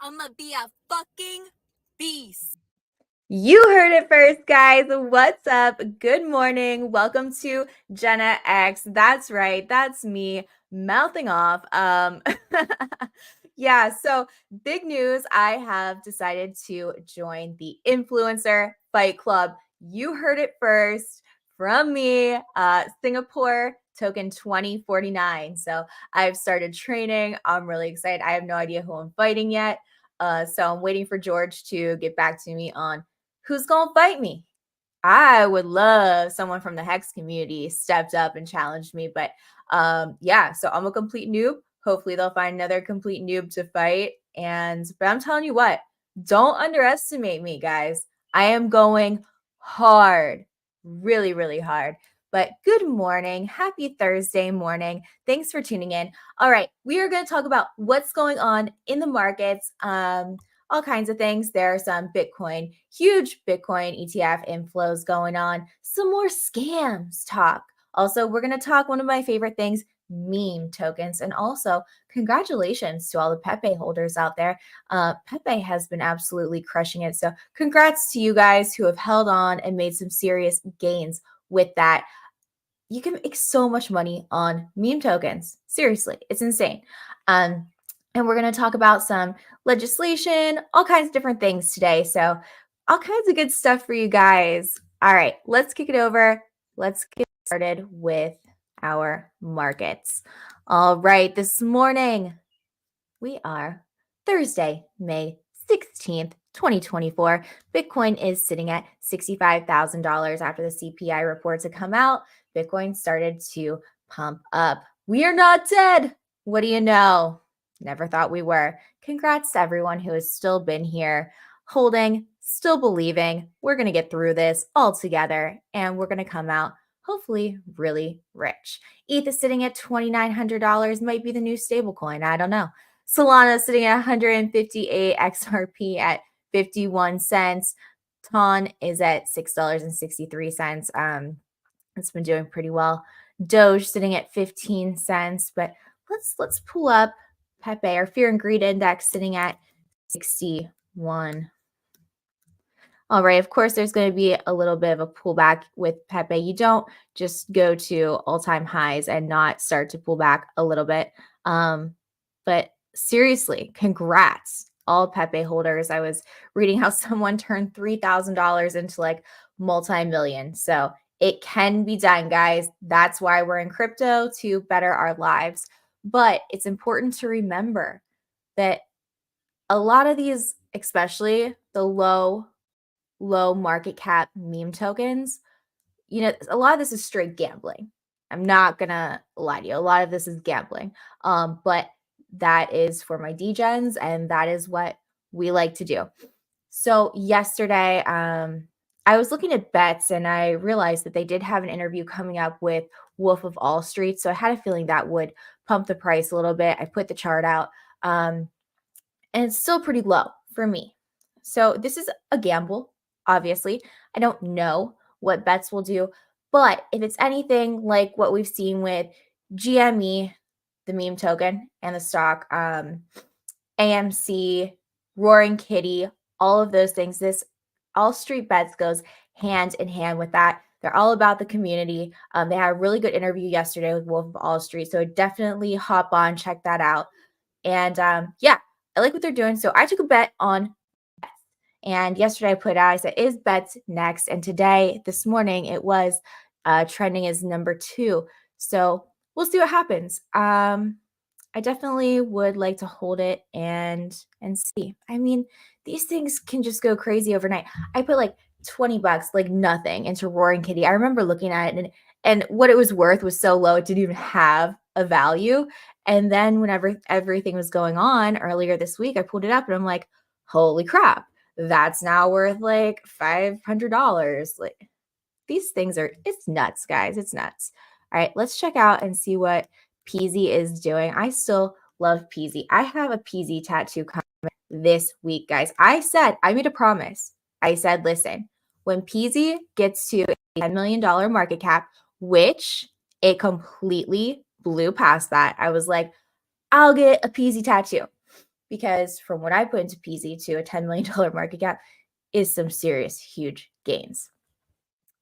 I'ma be a fucking beast. You heard it first, guys. What's up? Good morning. Welcome to Jenna X. That's right. That's me mouthing off. Yeah, so big news. I have decided to join the Influencer Fight Club. You heard it first from me, Singapore token 2049. So I've started training. I'm really excited. I have no idea who I'm fighting yet. So I'm waiting for George to get back to me on who's going to fight me. I would love someone from the Hex community stepped up and challenged me. But yeah, so I'm a complete noob. Hopefully they'll find another complete noob to fight. But I'm telling you what, don't underestimate me, guys. I am going hard, really, really hard. But good morning. Happy Thursday morning. Thanks for tuning in. All right, we are going to talk about what's going on in the markets. All kinds of things. There are some Bitcoin, huge Bitcoin ETF inflows going on, some more scams talk. Also, we're going to talk one of my favorite things, meme tokens. And also, congratulations to all the Pepe holders out there. Pepe has been absolutely crushing it. So congrats to you guys who have held on and made some serious gains with that. You can make so much money on meme tokens. Seriously, it's insane. And we're going to talk about some legislation, all kinds of different things today. So, all kinds of good stuff for you guys. All right, let's kick it over. Let's get started with our markets. All right, this morning we are Thursday, May 16th, 2024. Bitcoin is sitting at $65,000 after the CPI reports had come out. Bitcoin started to pump up. We are not dead. What do you know? Never thought we were. Congrats to everyone who has still been here, holding, still believing. We're going to get through this all together, and we're going to come out hopefully really rich. ETH is sitting at $2,900, might be the new stablecoin. I don't know. Solana is sitting at 158, XRP at 51 cents. TON is at $6.63. It's been doing pretty well. Doge sitting at 15 cents, but let's pull up Pepe, our fear and greed index sitting at 61. All right, of course, there's going to be a little bit of a pullback with Pepe. You don't just go to all-time highs and not start to pull back a little bit. But seriously, congrats, all Pepe holders. I was reading how someone turned $3,000 into like multi-million. So it can be done, guys. That's why we're in crypto, to better our lives. But it's important to remember that a lot of these, especially the low market cap meme tokens, a lot of this is straight gambling. I'm not gonna lie to you. A lot of this is gambling. But that is for my degens, and that is what we like to do. So yesterday, I was looking at bets, and I realized that they did have an interview coming up with Wolf of All Street. So I had a feeling that would pump the price a little bit. I put the chart out, and it's still pretty low for me. So this is a gamble, obviously. I don't know what bets will do, but if it's anything like what we've seen with GME, the meme token, and the stock, AMC, Roaring Kitty, all of those things, this All Street Bets goes hand in hand with that. They're all about the community. They had a really good interview yesterday with Wolf of All Street, so definitely hop on, check that out. And yeah, I like what they're doing. So I took a bet on bets. And yesterday I put out, I said, is bets next? And today, this morning, it was trending as number 2. So we'll see what happens. I definitely would like to hold it and see. I mean, these things can just go crazy overnight. I put like $20, like nothing, into Roaring Kitty. I remember looking at it, and what it was worth was so low, it didn't even have a value. And then whenever everything was going on earlier this week, I pulled it up and I'm like, holy crap, that's now worth like $500. Like, these things it's nuts, guys. It's nuts. All right, let's check out and see what Peasy is doing. I still love Peasy. I have a Peasy tattoo coming this week, guys. I made a promise. I said, listen, when Peasy gets to a $10 million market cap, which it completely blew past that, I was like, I'll get a Peasy tattoo. because from what I put into PZ to a $10 million market cap is some serious, huge gains.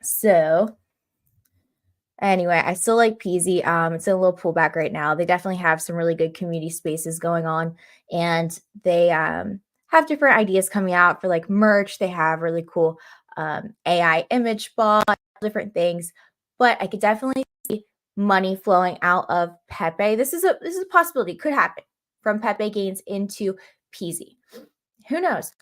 So anyway, I still like PZ. It's in a little pullback right now. They definitely have some really good community spaces going on, and they have different ideas coming out for like merch. They have really cool AI image bot, different things. But I could definitely see money flowing out of Pepe. This is a possibility. Could happen from Pepe gains into PZ. Who knows?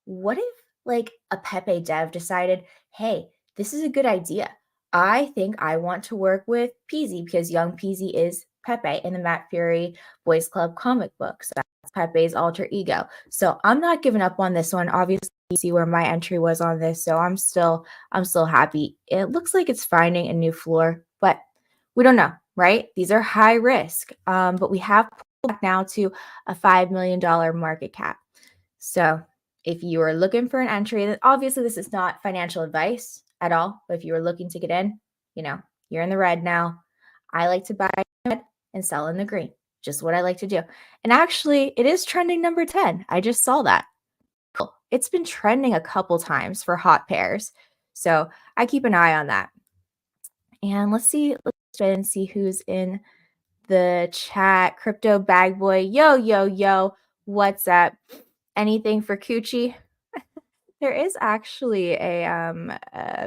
What if like a Pepe dev decided, hey, this is a good idea. I think I want to work with Peasy because young Peasy is Pepe in the Matt Fury Boys Club comic book. So that's Pepe's alter ego. So I'm not giving up on this one. Obviously, you see where my entry was on this. So I'm still happy. It looks like it's finding a new floor, but we don't know, right? These are high risk. But we have pulled back now to a $5 million market cap. So if you are looking for an entry, then obviously this is not financial advice at all. But if you are looking to get in, you're in the red now. I like to buy in the red and sell in the green. Just what I like to do. And actually, it is trending number 10. I just saw that. Cool. It's been trending a couple times for hot pairs. So I keep an eye on that. And let's see who's in the chat. Crypto Bag Boy. Yo. What's up? Anything for Coochie? There is actually a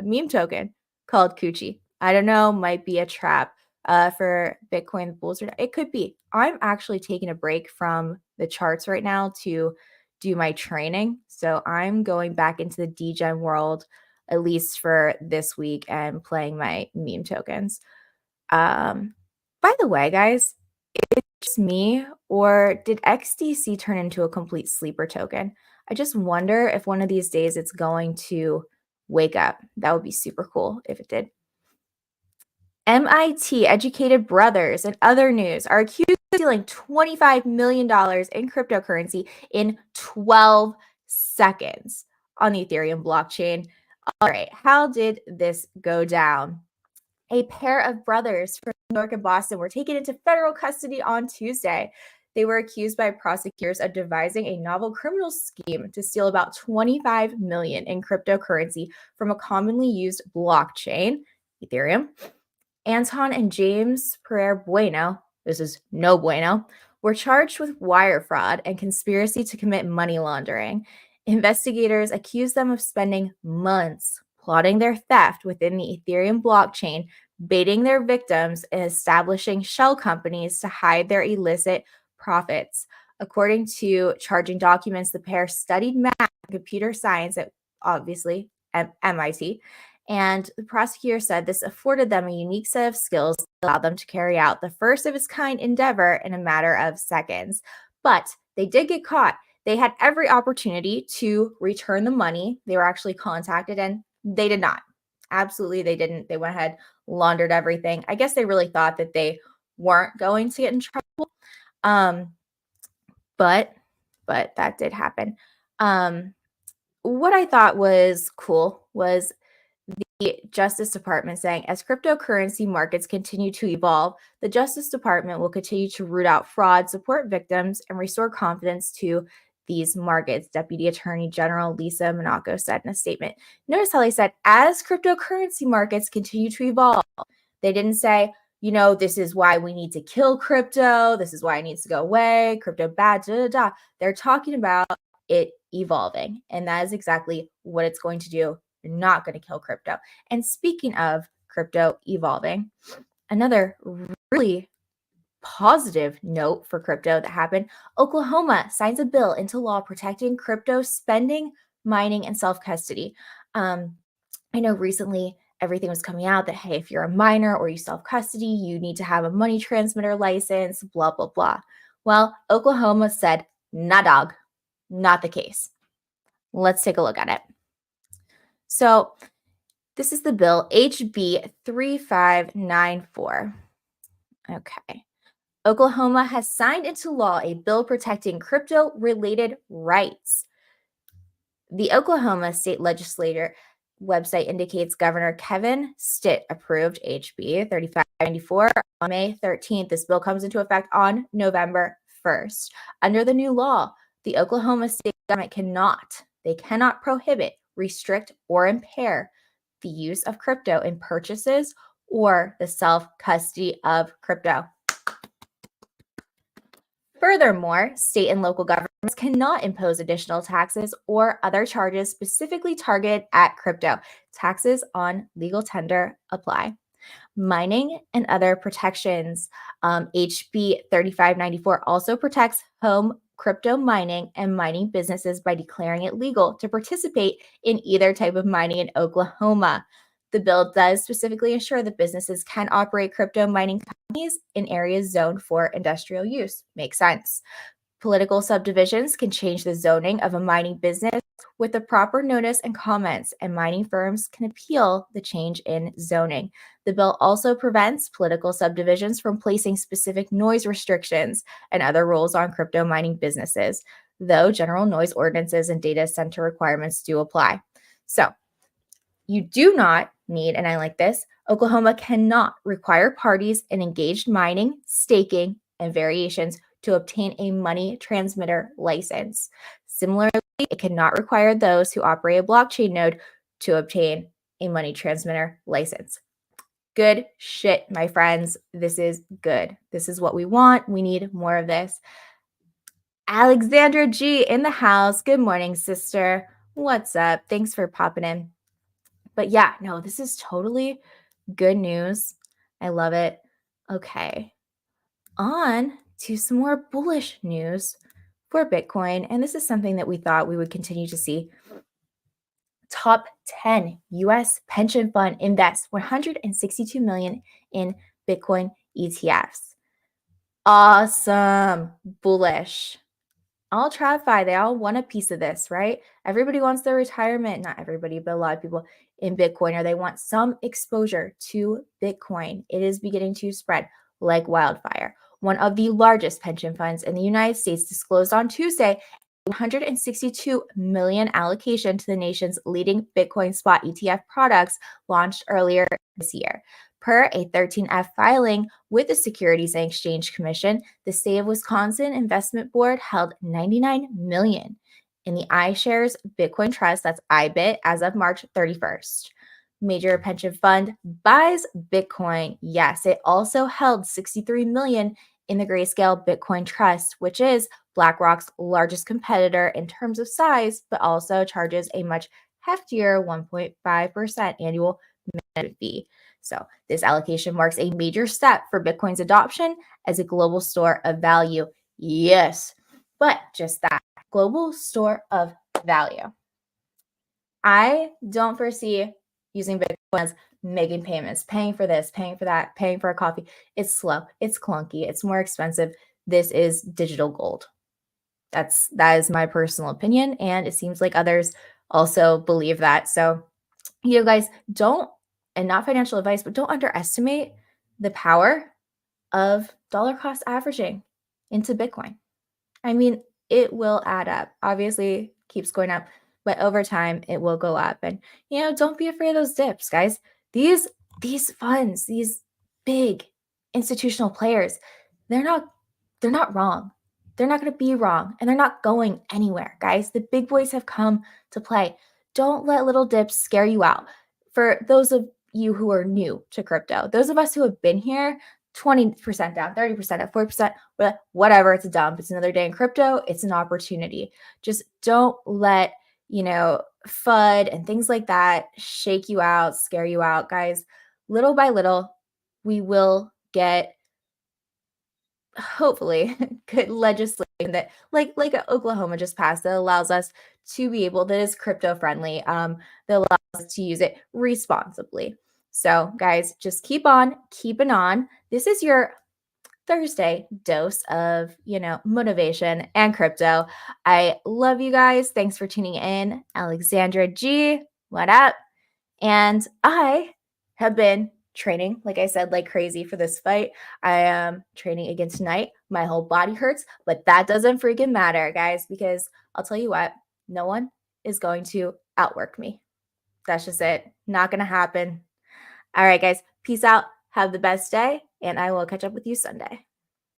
meme token called Coochie. I don't know, might be a trap for Bitcoin bulls. Or it could be. I'm actually taking a break from the charts right now to do my training. So I'm going back into the degen world, at least for this week, and playing my meme tokens. By the way, guys, it's just me, or did XDC turn into a complete sleeper token? I just wonder if one of these days it's going to wake up. That would be super cool if it did. MIT educated brothers and other news are accused of stealing $25 million in cryptocurrency in 12 seconds on the Ethereum blockchain. All right, how did this go down? A pair of brothers from New York and Boston were taken into federal custody on Tuesday. They were accused by prosecutors of devising a novel criminal scheme to steal about 25 million in cryptocurrency from a commonly used blockchain, Ethereum. Anton and James Pereira Bueno, this is no bueno, were charged with wire fraud and conspiracy to commit money laundering. Investigators accused them of spending months plotting their theft within the Ethereum blockchain, baiting their victims, and establishing shell companies to hide their illicit profits. According to charging documents, the pair studied math and computer science at, obviously, MIT, and the prosecutor said this afforded them a unique set of skills that allowed them to carry out the first of its kind endeavor in a matter of seconds. But they did get caught. They had every opportunity to return the money. They were actually contacted and they did not. Absolutely, they didn't. They went ahead, laundered everything. I guess they really thought that they weren't going to get in trouble. But that did happen. What I thought was cool was the Justice Department saying, as cryptocurrency markets continue to evolve, the Justice Department will continue to root out fraud, support victims, and restore confidence to these markets, Deputy Attorney General Lisa Monaco said in a statement. Notice how they said, as cryptocurrency markets continue to evolve. They didn't say, this is why we need to kill crypto. This is why it needs to go away. Crypto bad, da, da, da. They're talking about it evolving. And that is exactly what it's going to do. You're not going to kill crypto. And speaking of crypto evolving, another really positive note for crypto that happened, Oklahoma signs a bill into law protecting crypto spending, mining, and self-custody. I know recently everything was coming out that, hey, if you're a miner or you self-custody, you need to have a money transmitter license, blah, blah, blah. Well, Oklahoma said, nah, dog, not the case. Let's take a look at it. So this is the bill, HB 3594. Okay. Oklahoma has signed into law a bill protecting crypto-related rights. The Oklahoma State Legislature website indicates Governor Kevin Stitt approved HB 3594 on May 13th. This bill comes into effect on November 1st. Under the new law, the Oklahoma state government cannot prohibit, restrict, or impair the use of crypto in purchases or the self-custody of crypto. Furthermore, state and local governments cannot impose additional taxes or other charges specifically targeted at crypto. Taxes on legal tender apply. Mining and other protections. HB 3594 also protects home crypto mining and mining businesses by declaring it legal to participate in either type of mining in Oklahoma. The bill does specifically ensure that businesses can operate crypto mining companies in areas zoned for industrial use. Makes sense. Political subdivisions can change the zoning of a mining business with the proper notice and comments, and mining firms can appeal the change in zoning. The bill also prevents political subdivisions from placing specific noise restrictions and other rules on crypto mining businesses, though general noise ordinances and data center requirements do apply. So, you do not need, and I like this, Oklahoma cannot require parties in engaged mining, staking, and variations to obtain a money transmitter license. Similarly, it cannot require those who operate a blockchain node to obtain a money transmitter license. Good shit, my friends. This is good. This is what we want. We need more of this. Alexandra G in the house. Good morning, sister. What's up? Thanks for popping in. But yeah, no, this is totally good news. I love it. Okay. On to some more bullish news for Bitcoin. And this is something that we thought we would continue to see. Top 10 US pension fund invest 162 million in Bitcoin ETFs. Awesome. Bullish. All TradFi, they all want a piece of this, right? Everybody wants their retirement. Not everybody, but a lot of people in Bitcoin, or they want some exposure to Bitcoin. It is beginning to spread like wildfire. One of the largest pension funds in the United States disclosed on Tuesday 162 million allocation to the nation's leading Bitcoin spot ETF products launched earlier this year. Per a 13F filing with the Securities and Exchange Commission, the State of Wisconsin Investment Board held 99 million in the iShares Bitcoin Trust, that's IBIT, as of March 31st. Major pension fund buys Bitcoin. Yes, it also held 63 million in the Grayscale Bitcoin Trust, which is BlackRock's largest competitor in terms of size, but also charges a much heftier 1.5% annual management fee. So this allocation marks a major step for Bitcoin's adoption as a global store of value. Yes, but just that, global store of value. I don't foresee using Bitcoin as making payments, paying for this, paying for that, paying for a coffee. It's slow, it's clunky, it's more expensive. This is digital gold. That is my personal opinion, and it seems like others also believe that. So, you guys, don't, and not financial advice, but don't underestimate the power of dollar cost averaging into Bitcoin. I mean, it will add up. Obviously, keeps going up, but over time it will go up. And don't be afraid of those dips, guys. These funds, these big institutional players, they're not wrong. They're not going to be wrong, and they're not going anywhere, guys. The big boys have come to play. Don't let little dips scare you out. For those of you who are new to crypto, those of us who have been here, 20% down, 30% up, 40%, whatever, it's a dump. It's another day in crypto. It's an opportunity. Just don't let, FUD and things like that shake you out, scare you out, guys. Little by little, we will get, hopefully, good legislation that like Oklahoma just passed that allows us to be able, that is crypto friendly, that allows us to use it responsibly. So guys, just keep on keeping on. This is your Thursday dose of, motivation and crypto. I love you guys. Thanks for tuning in. Alexandra G, what up? And I have been training, like I said, like crazy for this fight. I am training again tonight. My whole body hurts, but that doesn't freaking matter, guys, because I'll tell you what, no one is going to outwork me. That's just it. Not going to happen. All right, guys, peace out. Have the best day, and I will catch up with you Sunday.